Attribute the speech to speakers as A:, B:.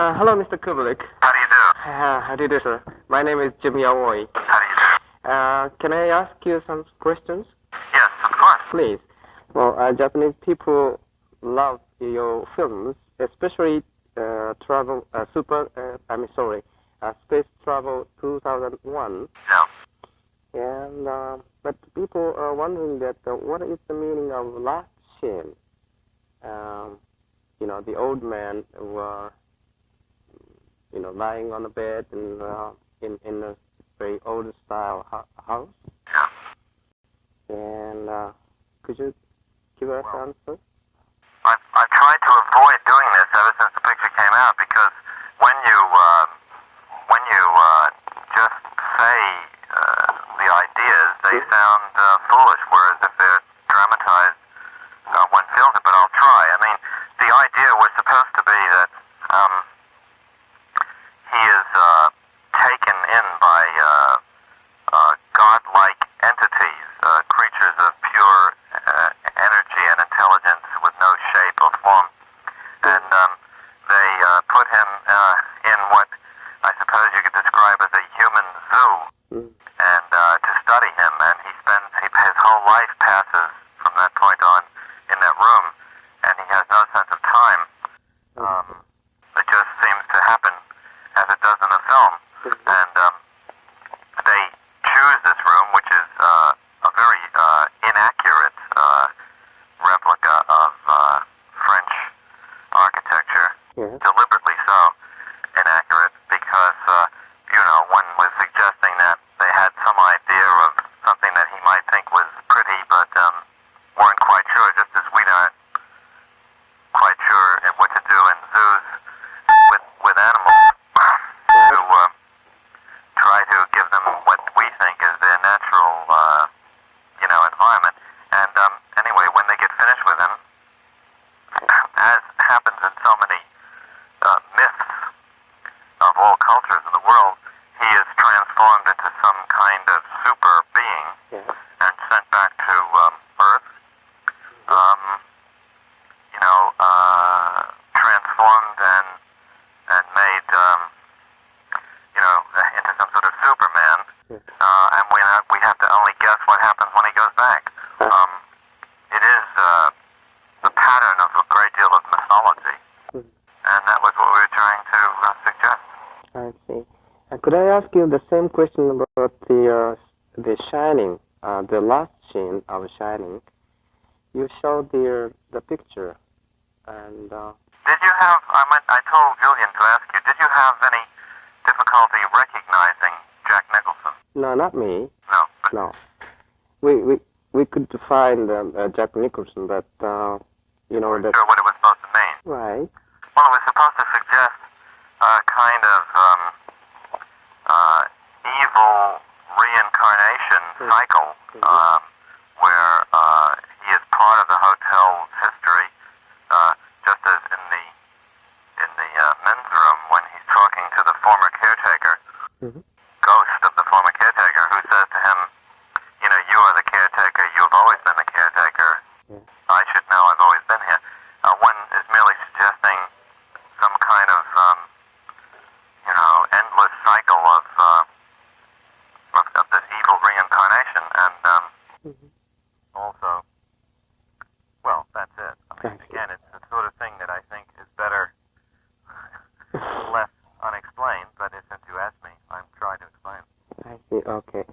A: Hello, Mr. Kubrick.
B: How do you do?
A: How do you do, sir? My name is Jim Yaoi.
B: How do you do?
A: Can I ask you some questions?
B: Yes, of course.
A: Please. Well, Japanese people love your films, especially Space Travel 2001.
B: No.
A: And but people are wondering that what is the meaning of last scene? The old man were lying on the bed and in a very old style house.
B: Yeah.
A: And could you give us an answer?
B: I've tried to avoid doing this ever since the picture came out because when you just say the ideas, they sound foolish, whereas if they're dramatized, one feels it. But I'll try. I mean, the idea was supposed to be that he is taken in by godlike entities, creatures of pure energy and intelligence with no shape or form. And they put him in what I suppose you could describe as a human zoo, and to study him. And his whole life passes from that point on in that room, and he has no sense of time. It just seems to happen as it does in the film. And they choose this room, which is a very inaccurate replica of French architecture, deliberately so inaccurate, because, one was suggesting that they had some idea of something that he might think was pretty, but weren't quite sure, just as we aren't quite sure what to do in zoos with animals to try to give them what we think is their natural, environment. And anyway, when they get finished with him, as happens in so many myths of all cultures in the world, he is transformed into some kind of super being and sent back to Earth, transformed and made, into some sort of Superman. And we have to only guess what happens when he goes back. It is the pattern of a great deal of mythology, and that was what we were trying to suggest.
A: I see. Could I ask you the same question about the Shining, the last scene of Shining? You showed the picture, and
B: did you have? I told Julian to ask you. Did you have any difficulty recognizing Jack Nicholson?
A: No, not me.
B: No.
A: No. We could find Jack Nicholson, but that.
B: Sure what it was supposed to mean.
A: Right.
B: Well, it was supposed to suggest a kind of evil reincarnation cycle, where he is part of the hotel's history, just as in the men's room when he's talking to the former caretaker, ghost of the former caretaker, who says to him, you are the caretaker, you have always been the caretaker. I should know, I've always been here. One is merely suggesting some kind of, endless cycle of this evil reincarnation, and also, well, that's it. Again, it's the sort of thing that I think is better left unexplained, but since you asked me, I'm trying to explain.
A: I see, okay.